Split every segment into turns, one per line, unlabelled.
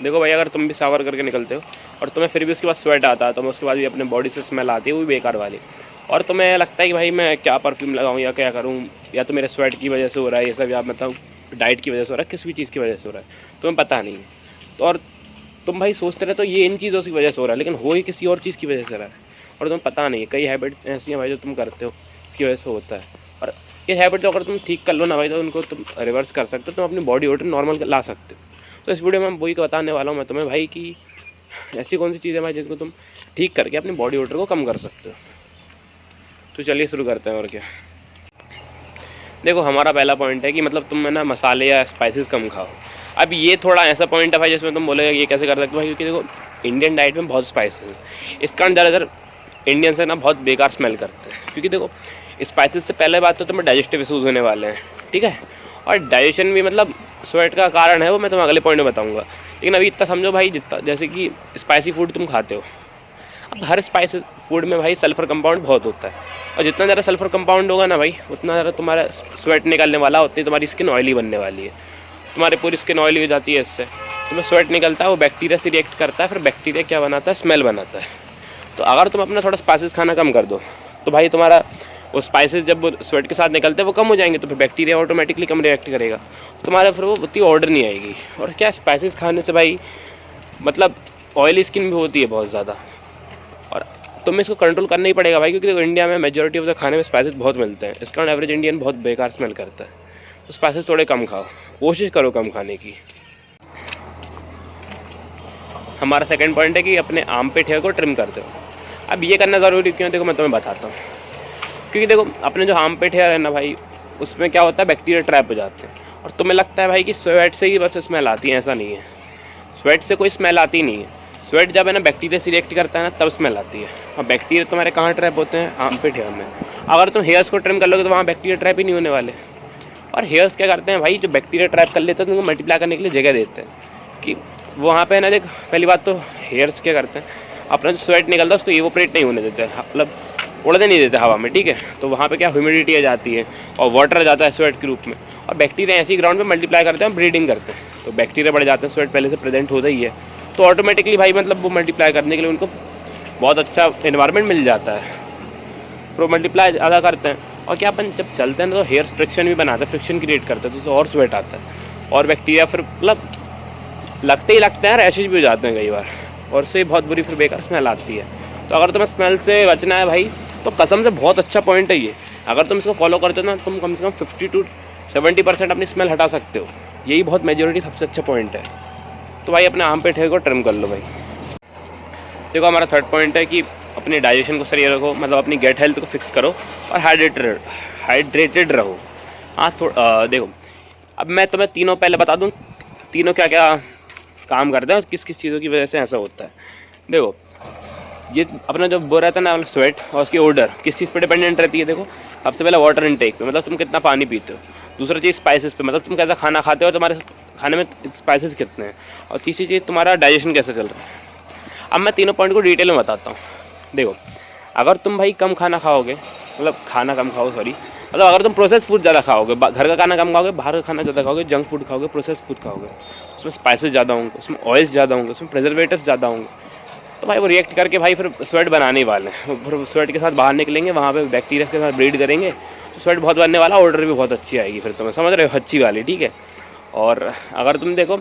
देखो भाई, अगर तुम भी शावर करके निकलते हो और तुम्हें फिर भी उसके बाद स्वेट आता है, तो उसके बाद भी अपने बॉडी से स्मेल आती है, वो भी बेकार वाली, और तुम्हें लगता है कि भाई मैं क्या परफ्यूम लगाऊँ या क्या करूँ, या तो मेरे स्वेट की वजह से हो रहा है ये सब, या मतलब डाइट की वजह से हो रहा है, किसी भी चीज़ की वजह से हो रहा है, तुम्हें पता नहीं है। तो और तुम भाई सोचते रहे तो ये इन चीज़ों की वजह से हो रहा है, लेकिन हो ही किसी और चीज़ की वजह से रहा है, और तुम्हें पता नहीं है। कई हैबिट ऐसी हैं भाई जो तुम करते हो, इसकी वजह से होता है। और ये हैबिट जो अगर तुम ठीक कर लो ना भाई, तो उनको तुम रिवर्स कर सकते हो, तुम अपनी बॉडी ऑर्डर नॉर्मल ला सकते हो। तो इस वीडियो में वही बताने वाला हूँ मैं तुम्हें भाई कि ऐसी कौन सी चीज़ है भाई जिनको तुम ठीक करके अपनी बॉडी ऑर्डर को कम कर सकते हो। तो चलिए शुरू करते हैं। और क्या, देखो हमारा पहला पॉइंट है कि मतलब तुम है ना मसाले या स्पाइसेस कम खाओ। अब ये थोड़ा ऐसा पॉइंट है भाई जिसमें तुम बोलेगा ये कैसे कर सकते हो भाई, क्योंकि देखो इंडियन डाइट में बहुत स्पाइसेस है, इस कारण ज़्यादातर इंडियन से ना बहुत बेकार स्मेल करते हैं। क्योंकि देखो स्पाइसेस से पहले बात तो तुम्हें डाइजेस्टिव इशूज़ होने वाले हैं, ठीक है, और डाइजेशन भी मतलब स्वेट का कारण है, वो मैं तुम्हें अगले पॉइंट में बताऊँगा। लेकिन अभी इतना समझो भाई, जितना जैसे कि स्पाइसी फूड तुम खाते हो, अब हर स्पाइस फूड में भाई सल्फ़र कंपाउंड बहुत होता है, और जितना ज़्यादा सल्फ़र कंपाउंड होगा ना भाई, उतना ज़्यादा तुम्हारा स्वेट निकलने वाला, उतनी तुम्हारी स्किन ऑयली बनने वाली है, तुम्हारी पूरी स्किन ऑयली हो जाती है। इससे तुम्हें स्वेट निकलता है, वो बैक्टीरिया से रिएक्ट करता है, फिर बैक्टीरिया क्या बनाता है, स्मेल बनाता है। तो अगर तुम अपना थोड़ा स्पाइसेस खाना कम कर दो, तो भाई तुम्हारा वो स्पाइसेस जब वो स्वेट के साथ निकलते हैं वो कम हो जाएंगे, तो फिर बैक्टीरिया ऑटोमेटिकली कम रिएक्ट करेगा, तुम्हारे फिर वो उतनी ऑर्डर नहीं आएगी। और क्या, स्पाइसेस खाने से भाई मतलब ऑयली स्किन भी होती है बहुत ज़्यादा, और तुम्हें इसको कंट्रोल करना ही पड़ेगा भाई, क्योंकि देखो इंडिया में मेजोरिटी ऑफ द खाने में स्पाइसेस बहुत मिलते हैं, इस कारण एवरेज इंडियन बहुत बेकार स्मेल करता है। तो स्पाइसेस थोड़े कम खाओ, कोशिश करो कम खाने की। हमारा सेकंड पॉइंट है कि अपने आर्मपिट हेयर को ट्रिम करते हो। अब ये करना ज़रूरी क्यों है, देखो मैं तुम्हें बताता हूँ। क्योंकि देखो अपने जो आर्मपिट हेयर है ना भाई, उसमें क्या होता है, बैक्टीरिया ट्रैप हो जाते हैं, और तुम्हें लगता है भाई कि स्वेट से ही बस स्मेल आती है, ऐसा नहीं है। स्वेट से कोई स्मेल आती नहीं है। स्वेट जब है ना बैक्टीरिया से रिएक्ट करता है ना, तब स्मेल आती है। और बैक्टीरिया तुम्हारे कहाँ ट्रैप होते हैं, आर्मपिट हेयर में। अगर तुम हेयर्स को ट्रिम कर लोगे तो वहाँ बैक्टीरिया ट्रैप ही नहीं होने वाले। और हेयर्स क्या करते हैं भाई, जो बैक्टीरिया ट्रैप कर लेते हैं तो उनको मल्टीप्लाई करने के लिए जगह देते हैं, कि वहाँ पे ना, देख पहली बात तो हेयर्स क्या करते हैं, अपना जो स्वेट निकलता है उसको इवोपरेट नहीं होने देते, मतलब उड़ने नहीं देते हवा में, ठीक है। तो वहाँ पे क्या, ह्यूमिडिटी आ जाती है और वाटर आ जाता है स्वेट के रूप में, और बैक्टीरिया ऐसी ग्राउंड पे मल्टीप्लाई करते हैं, ब्रीडिंग करते हैं, तो बैक्टीरिया बढ़ जाते हैं, स्वेट पहले से प्रेजेंट होता ही है, तो ऑटोमेटिकली भाई मतलब वो मल्टीप्लाई करने के लिए उनको बहुत अच्छा इन्वायरमेंट मिल जाता है, फिर वो मल्टीप्लाई ज़्यादा करते हैं। और क्या, अपन जब चलते हैं तो हेयर्स फ्रिक्शन भी बनाते हैं, फ्रिक्शन क्रिएट करते हैं, तो उससे और स्वेट आता है, और बैक्टीरिया फिर मतलब लगते ही लगते हैं, रैशेज भी हो जाते हैं कई बार, और उससे बहुत बुरी फिर बेकार स्मेल आती है। तो अगर तुम्हें स्मेल से बचना है भाई, तो कसम से बहुत अच्छा पॉइंट है ये। अगर तुम इसको फॉलो करते हो ना, तुम कम से कम 50 to 70% अपनी स्मेल हटा सकते हो। यही बहुत मेजोरिटी सबसे अच्छा पॉइंट है। तो भाई अपने आर्मपिट हेयर को ट्रिम कर लो भाई। देखो हमारा थर्ड पॉइंट है कि अपने डाइजेशन को सही रखो, मतलब अपनी गेट हेल्थ को फिक्स करो, और हाइड्रेटेड रहो। हाँ देखो, अब मैं तुम्हें तीनों पहले बता दूँ, तीनों क्या क्या काम करते हैं और किस किस चीज़ों की वजह से ऐसा होता है। देखो ये अपना जो वो रहता है ना स्वेट, और उसकी ऑर्डर किस चीज़ पे डिपेंडेंट रहती है। देखो सबसे पहले वाटर इनटेक पे, मतलब तुम कितना पानी पीते हो। दूसरी चीज़ स्पाइसेस पे, मतलब तुम कैसा खाना खाते हो, तुम्हारे खाने में स्पाइसेस कितने हैं। और तीसरी चीज़ तुम्हारा डाइजेशन कैसे चल रहा है। अब मैं तीनों पॉइंट को डिटेल में बताता हूँ। देखो अगर तुम भाई कम खाना खाओगे, मतलब खाना कम खाओ सॉरी, मतलब अगर तुम प्रोसेस फूड ज़्यादा खाओगे, घर का खाना कम खाओगे, बाहर का खाना ज़्यादा खाओगे, जंक फूड खाओगे, प्रोसेस फूड खाओगे, उसमें स्पाइसेस ज़्यादा होंगे, उसमें ऑयल्स ज़्यादा होंगे, उसमें प्रिजर्वेटिव्स ज़्यादा होंगे, तो भाई वो रिएक्ट करके भाई फिर स्वेट बनाने वाले हैं, फिर स्वेट के साथ बाहर निकलेंगे, वहाँ पे बैक्टीरिया के साथ ब्रीड करेंगे, तो स्वेट बहुत बनने वाला, ऑर्डर भी बहुत अच्छी आएगी, फिर तुम्हें समझ रहे हो, अच्छी वाली, ठीक है। और अगर तुम देखो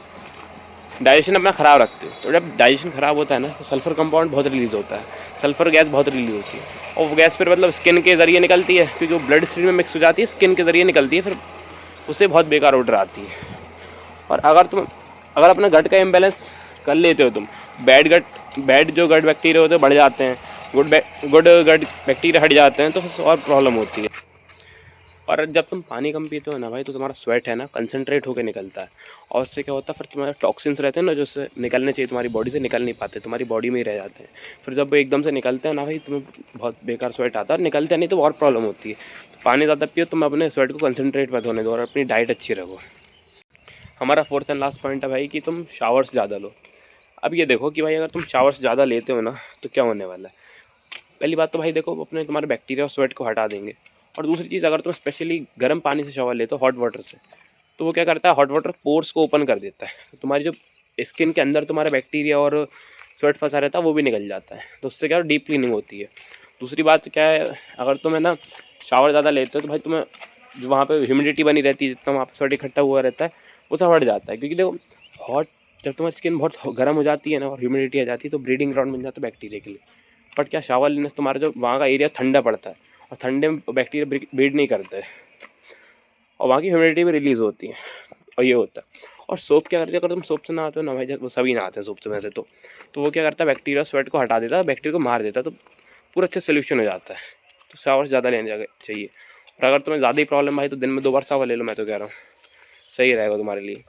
डाइजेशन अपना ख़राब रखते हो, तो जब डाइजेशन ख़राब होता है ना, तो सल्फ़र कंपाउंड बहुत रिलीज़ होता है, सल्फ़र गैस बहुत रिलीज़ होती है, और वो गैस फिर मतलब स्किन के ज़रिए निकलती है, क्योंकि वो ब्लड स्ट्रीम में मिक्स हो जाती है, स्किन के ज़रिए निकलती है, फिर उससे बहुत बेकार ऑर्डर आती है। और अगर अपना गट का इम्बैलेंस कर लेते हो तुम, बैड जो गट बैक्टीरिया होते हैं बढ़ जाते हैं, गुड गट बैक्टीरिया हट जाते हैं, तो फिर और प्रॉब्लम होती है। और जब तुम पानी कम पीते हो ना भाई, तो तुम्हारा स्वेट है ना कंसनट्रेट होकर निकलता है, और उससे क्या होता है, फिर तुम्हारे टॉक्सिन्स रहते हैं ना, जो से निकलने चाहिए तुम्हारी बॉडी से, निकल नहीं पाते, तुम्हारी बॉडी में ही रह जाते हैं। फिर जब वो एकदम से निकलते हैं ना भाई, तुम्हें बहुत बेकार स्वेट आता है, निकलते नहीं तो और प्रॉब्लम होती है। तो पानी ज़्यादा पियो, तुम अपने स्वेट को कंसनट्रेट मत होने दो, और अपनी डाइट अच्छी रखो। हमारा फोर्थ एंड लास्ट पॉइंट है भाई कि तुम शावर्स ज़्यादा लो। अब ये देखो कि भाई अगर तुम शावर्स ज़्यादा लेते हो ना, तो क्या होने वाला है। पहली बात तो भाई देखो, अपने तुम्हारे बैक्टीरिया और स्वेट को हटा देंगे। और दूसरी चीज़, अगर तुम स्पेशली गर्म पानी से शावर लेते हो, हॉट वाटर से, तो वो क्या करता है, हॉट वाटर पोर्स को ओपन कर देता है, तो तुम्हारी जो स्किन के अंदर तुम्हारा बैक्टीरिया और स्वेट फंसा रहता है वो भी निकल जाता है, तो उससे क्या डीप क्लीनिंग होती है। दूसरी बात क्या है, अगर तुम्हें ना शावर ज़्यादा लेते हो तो भाई तुम्हें जो वहाँ पे ह्यूमिडिटी बनी रहती है, जितना वहाँ पे स्वेट इकट्ठा हुआ रहता है वो सब हट जाता है। क्योंकि देखो हॉट, जब तुम्हारी स्किन बहुत गर्म हो जाती है ना और ह्यूमिडिटी आ जाती है तो ब्रीडिंग ग्राउंड बन जाता है बैक्टीरिया के लिए। बट क्या शावर लेने से तुम्हारा जो वहाँ का एरिया ठंडा पड़ता है और ठंडे में बैक्टीरिया ब्रीड नहीं करते और वहाँ की ह्यूमिडिटी भी रिलीज़ होती है, और ये होता है। और सोप क्या करती है, अगर तुम सोप से नहाते हो ना भाई, वो सभी नहाते हैं सोप से वैसे तो वो क्या करता है, बैक्टीरिया स्वेट को हटा देता है, बैक्टीरिया को मार देता है, तो पूरा अच्छा सोल्यूशन हो जाता है। तो शावर ज़्यादा लेने चाहिए। और अगर तुम्हें ज़्यादा ही प्रॉब्लम भाई तो दिन में 2 बार शावर ले लो, मैं तो कह रहा हूँ सही रहेगा तुम्हारे लिए।